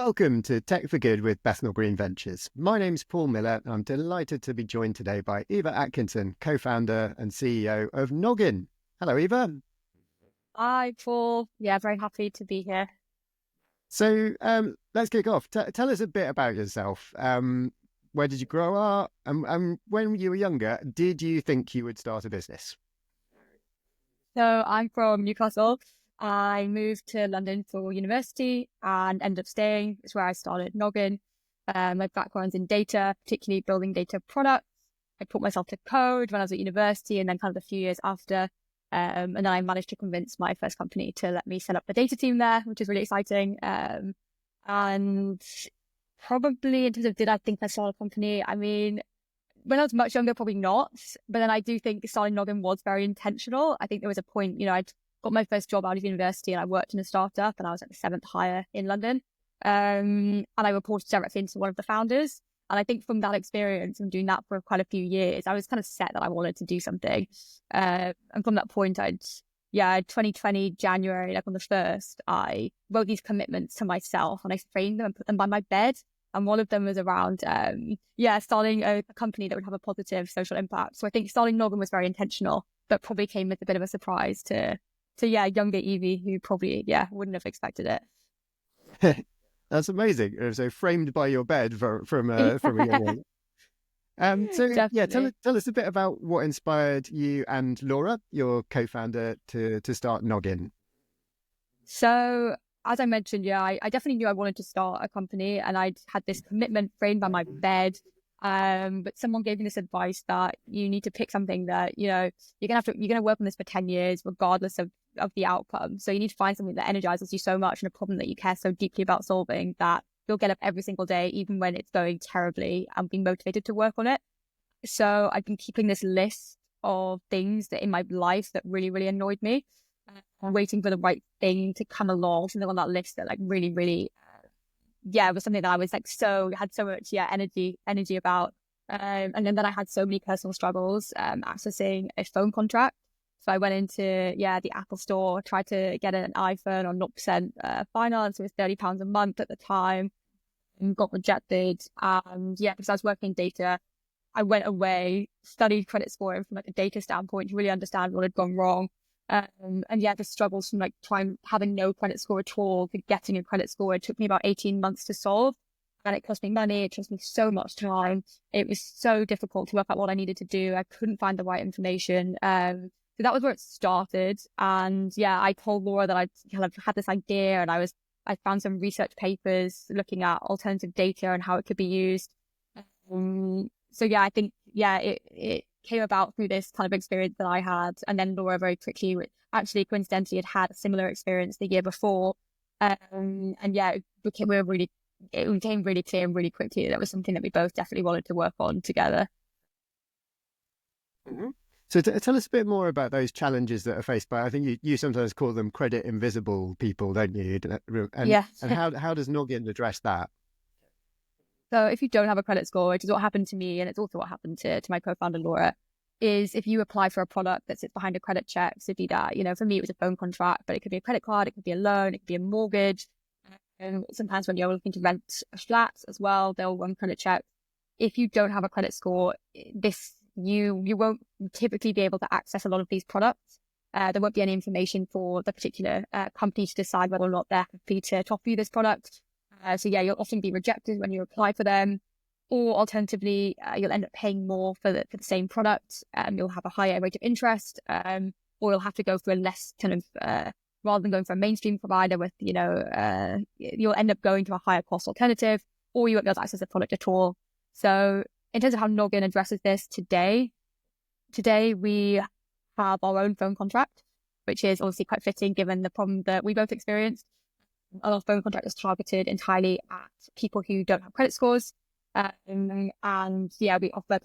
Welcome to Tech for Good with Bethnal Green Ventures. My name's Paul Miller, and I'm delighted to be joined today by Eva Atkinson, co-founder and CEO of Noggin. Hello, Eva. Hi, Paul. Yeah, very happy to be here. So let's kick off. Tell us a bit about yourself. Where did you grow up? And when you were younger, did you think you would start a business? So I'm from Newcastle. I moved to London for university and ended up staying. It's where I started Noggin. My background's in data, particularly building data products. I taught myself to code when I was at university and then kind of a few years after. And then I managed to convince my first company to let me set up the data team there, which is really exciting. And probably in terms of did I think I started a company? I mean, when I was much younger, probably not. But then I do think starting Noggin was very intentional. I think there was a point, I'd got my first job out of university and I worked in a startup and I was like the seventh hire in London. And I reported directly into one of the founders. And I think from that experience and doing that for quite a few years, I was kind of set that I wanted to do something. And from that point, 2020, January, like on the 1st, I wrote these commitments to myself and I framed them and put them by my bed. And one of them was around, starting a company that would have a positive social impact. So I think starting Noggin was very intentional, but probably came with a bit of a surprise to younger Evie, who probably, wouldn't have expected it. That's amazing. So framed by your bed from a young age. Tell us a bit about what inspired you and Laura, your co-founder, to start Noggin. So as I mentioned, I definitely knew I wanted to start a company and I'd had this commitment framed by my bed. But someone gave me this advice that you need to pick something that, you're going to work on this for 10 years, regardless of the outcome. So you need to find something that energizes you so much and a problem that you care so deeply about solving that you'll get up every single day, even when it's going terribly, and be motivated to work on it. So I've been keeping this list of things that in my life that really, really annoyed me. Waiting for the right thing to come along, something on that list that like really, really, was something that I was like had so much energy about. And then I had so many personal struggles accessing a phone contract. So I went into the Apple store, tried to get an iPhone on 0% finance. It was £30 a month at the time, and got rejected. And because I was working in data, I went away, studied credit scoring from like a data standpoint to really understand what had gone wrong. The struggles from like having no credit score at all to getting a credit score. It took me about 18 months to solve, and it cost me money. It cost me so much time. It was so difficult to work out what I needed to do. I couldn't find the right information. So that was where it started. And I told Laura that I kind of had this idea, and I found some research papers looking at alternative data and how it could be used. I think it came about through this kind of experience that I had. And then Laura very quickly, actually coincidentally, had a similar experience the year before. It became really clear and really quickly that was something that we both definitely wanted to work on together. Mm-hmm. So tell us a bit more about those challenges that are faced by, I think you sometimes call them credit invisible people, don't you? And how does Noggin address that? So if you don't have a credit score, which is what happened to me, and it's also what happened to my co-founder, Laura, is if you apply for a product that sits behind a credit check, so be that, for me, it was a phone contract, but it could be a credit card, it could be a loan, it could be a mortgage. And sometimes when you're looking to rent a flat as well, they'll run credit checks. If you don't have a credit score, you won't typically be able to access a lot of these products. There won't be any information for the particular company to decide whether or not they're happy to offer you this product. You'll often be rejected when you apply for them, or alternatively, you'll end up paying more for the same product. You'll have a higher rate of interest, or you'll have to go for a less kind of rather than going for a mainstream provider with you'll end up going to a higher cost alternative, or you won't be able to access the product at all. So in terms of how Noggin addresses this today we have our own phone contract, which is obviously quite fitting given the problem that we both experienced. Our phone contract is targeted entirely at people who don't have credit scores. We offer kind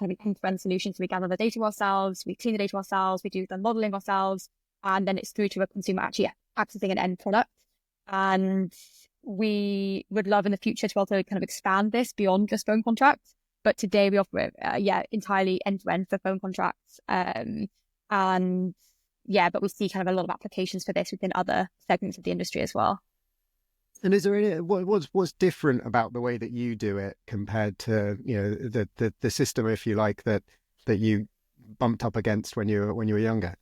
of an end-to-end solution. So we gather the data ourselves, we clean the data ourselves, we do the modeling ourselves, and then it's through to a consumer actually accessing an end product. And we would love in the future to also kind of expand this beyond just phone contracts. But today we offer it, entirely end-to-end for phone contracts. But we see kind of a lot of applications for this within other segments of the industry as well. And is there any what's different about the way that you do it compared to the system, if you like, that you bumped up against when you were younger?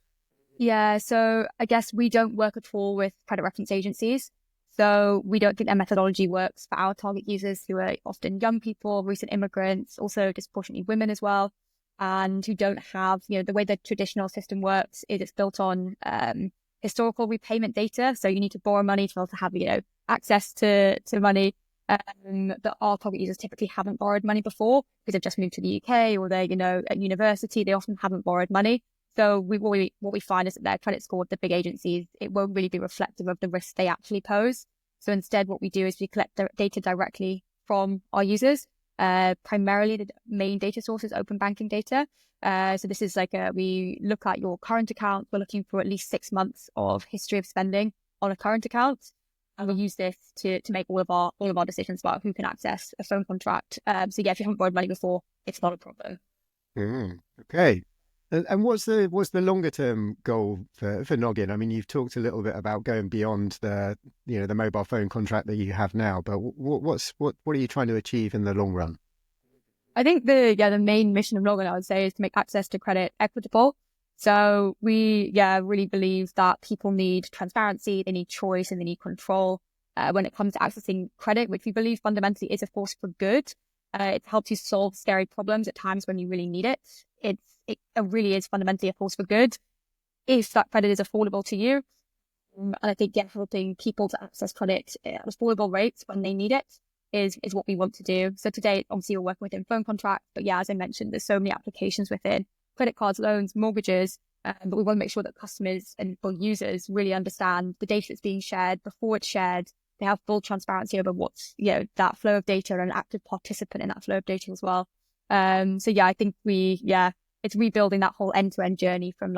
Yeah, so I guess we don't work at all with credit reference agencies. So we don't think their methodology works for our target users, who are often young people, recent immigrants, also disproportionately women as well, and who don't have, the way the traditional system works is it's built on historical repayment data. So you need to borrow money to be able to have, access to money. That our target users typically haven't borrowed money before because they've just moved to the UK, or they're, at university. They often haven't borrowed money. So what we find is that their credit score with the big agencies, it won't really be reflective of the risk they actually pose. So instead, what we do is we collect the data directly from our users. Primarily, the main data source is open banking data. So this is we look at your current account. We're looking for at least 6 months of history of spending on a current account. And we use this to make all of our decisions about who can access a phone contract. So yeah, if you haven't borrowed money before, it's not a problem. Okay. And what's the longer term goal for Noggin? I mean, you've talked a little bit about going beyond the mobile phone contract that you have now, but what are you trying to achieve in the long run? I think the main mission of Noggin, I would say, is to make access to credit equitable. So we really believe that people need transparency, they need choice, and they need control when it comes to accessing credit, which we believe fundamentally is a force for good. It helps you solve scary problems at times when you really need it. It really is fundamentally a force for good if that credit is affordable to you. And I think helping people to access credit at affordable rates when they need it is what we want to do. So today, obviously, we're working within phone contracts, but yeah, as I mentioned, there's so many applications within credit cards, loans, mortgages, but we want to make sure that customers and users really understand the data that's being shared before it's shared. They have full transparency over what's, that flow of data, and an active participant in that flow of data as well. So yeah, I think it's rebuilding that whole end-to-end journey from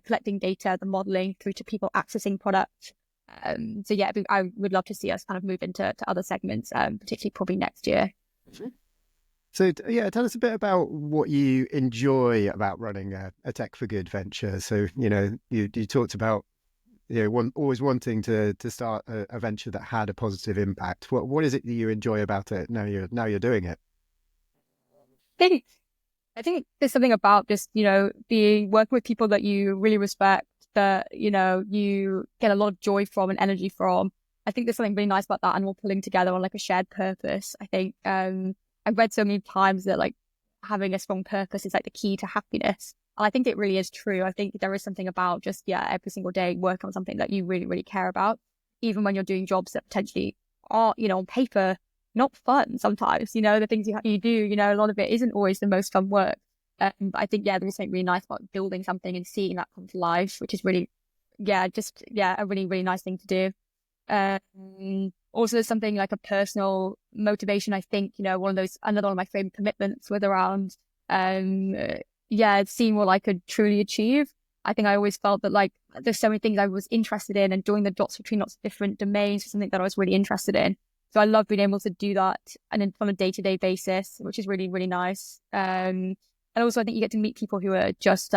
collecting data, the modeling, through to people accessing products. So yeah, I would love to see us kind of move into other segments, particularly probably next year. So yeah, tell us a bit about what you enjoy about running a Tech for Good venture. So you talked about always wanting to start a venture that had a positive impact. What is it that you enjoy about it now you're doing it? I think there's something about just, working with people that you really respect, that, you get a lot of joy from and energy from. I think there's something really nice about that, and we're pulling together on a shared purpose. I think I've read so many times that having a strong purpose is the key to happiness. And I think it really is true. I think there is something about just, every single day working on something that you really, really care about, even when you're doing jobs that potentially are, on paper, not fun sometimes. The things you do, a lot of it isn't always the most fun work. But I think, there's something really nice about building something and seeing that come to life, which is really, a really, really nice thing to do. Also, there's something like a personal motivation. I think, another one of my favorite commitments was around, seeing what I could truly achieve. I think I always felt that there's so many things I was interested in, and joining the dots between lots of different domains was something that I was really interested in. So I love being able to do that, and then on a day-to-day basis, which is really, really nice. And also I think you get to meet people who are just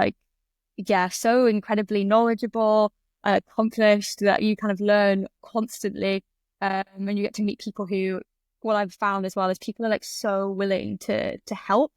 so incredibly knowledgeable, accomplished, that you kind of learn constantly. And you get to meet people who, what I've found as well, is people are so willing to help.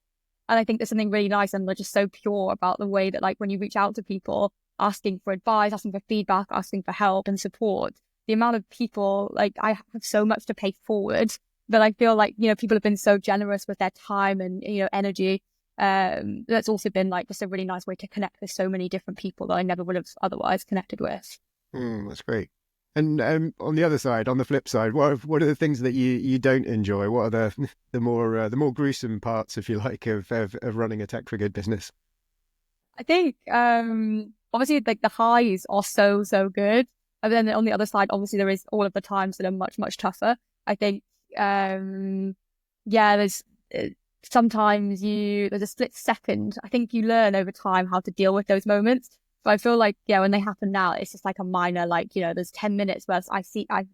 And I think there's something really nice and just so pure about the way that when you reach out to people asking for advice, asking for feedback, asking for help and support, the amount of people, I have so much to pay forward, that I feel people have been so generous with their time and, energy. That's also been just a really nice way to connect with so many different people that I never would have otherwise connected with. That's great. And on the other side, on the flip side, what are the things that you don't enjoy? What are the more gruesome parts, if you like, of running a Tech for Good business? I think obviously the highs are so good, and then on the other side, obviously there is all of the times that are much, much tougher. I think there's sometimes there's a split second. I think you learn over time how to deal with those moments. But I feel when they happen now, it's just a minor, there's 10 minutes where I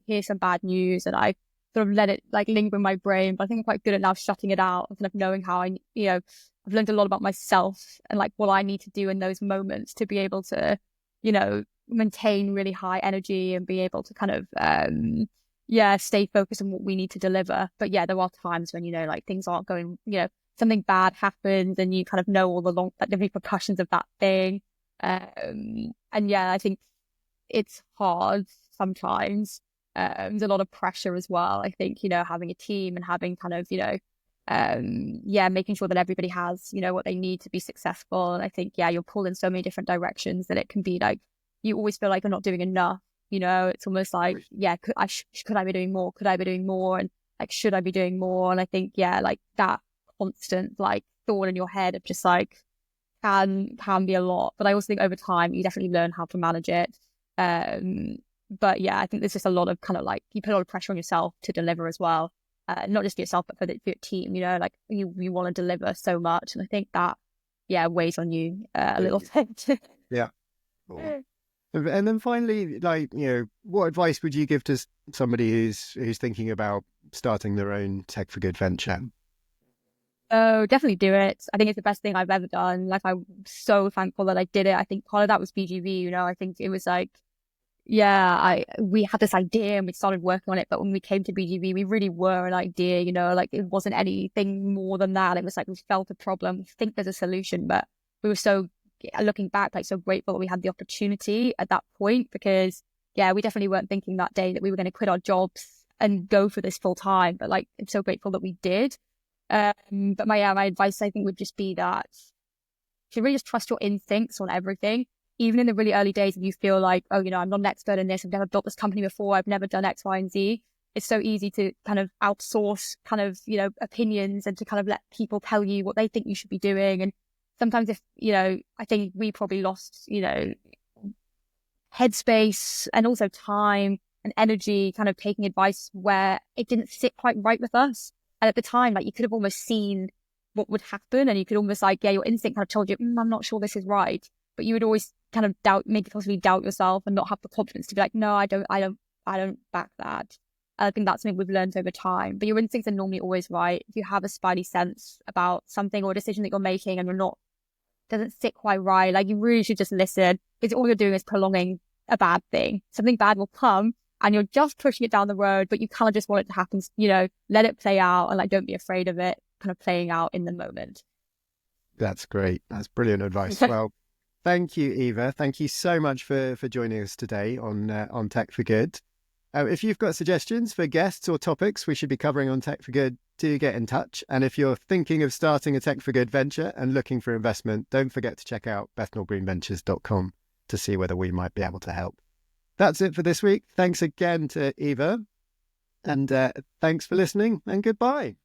hear some bad news and I sort of let it linger in my brain. But I think I'm quite good at now shutting it out and kind of knowing how I've learned a lot about myself and what I need to do in those moments to be able to, maintain really high energy and be able to kind of, stay focused on what we need to deliver. But yeah, there are times when, like things aren't going, something bad happens and you kind of know all the repercussions of that thing. And yeah, I think it's hard sometimes. There's a lot of pressure as well. I think, having a team and having kind of, making sure that everybody has, what they need to be successful. And I think, you're pulled in so many different directions that it can be like, you always feel like you're not doing enough. It's almost like, could I be doing more? Could I be doing more? And like, should I be doing more? And I think, like that constant like thought in your head of just like, can be a lot. But I also think over time, you definitely learn how to manage it. But yeah, I think there's just a lot of kind of like, you put a lot of pressure on yourself to deliver as well. Not just for yourself, but for your team, like you want to deliver so much. And I think that, weighs on you a little bit. Yeah. Cool. And then finally, like, what advice would you give to somebody who's thinking about starting their own Tech for Good venture? Oh, definitely do it. I think it's the best thing I've ever done. Like, I'm so thankful that I did it. I think part of that was BGV, I think it was like, we had this idea and we started working on it. But when we came to BGV, we really were an idea, like it wasn't anything more than that. It was like, we felt a problem. We think there's a solution, but we were so, looking back, like so grateful that we had the opportunity at that point, because we definitely weren't thinking that day that we were going to quit our jobs and go for this full time. But like, I'm so grateful that we did. But my advice, I think, would just be that you should really just trust your instincts on everything. Even in the really early days, if you feel like, oh, I'm not an expert in this, I've never built this company before, I've never done X, Y, and Z. It's so easy to kind of outsource kind of, opinions and to kind of let people tell you what they think you should be doing. And sometimes if, I think we probably lost, headspace and also time and energy kind of taking advice where it didn't sit quite right with us. And at the time, like you could have almost seen what would happen, and you could almost like, your instinct kind of told you, I'm not sure this is right. But you would always kind of possibly doubt yourself and not have the confidence to be like, no, I don't back that. I think that's something we've learned over time. But your instincts are normally always right. If you have a spidey sense about something or a decision that you're making and doesn't sit quite right, like you really should just listen, because all you're doing is prolonging a bad thing. Something bad will come and you're just pushing it down the road, but you kind of just want it to happen, let it play out and like, don't be afraid of it kind of playing out in the moment. That's great. That's brilliant advice. Well, thank you, Eva. Thank you so much for joining us today on Tech for Good. If you've got suggestions for guests or topics we should be covering on Tech for Good, do get in touch. And if you're thinking of starting a Tech for Good venture and looking for investment, don't forget to check out bethnalgreenventures.com to see whether we might be able to help. That's it for this week. Thanks again to Eva. And thanks for listening, and goodbye.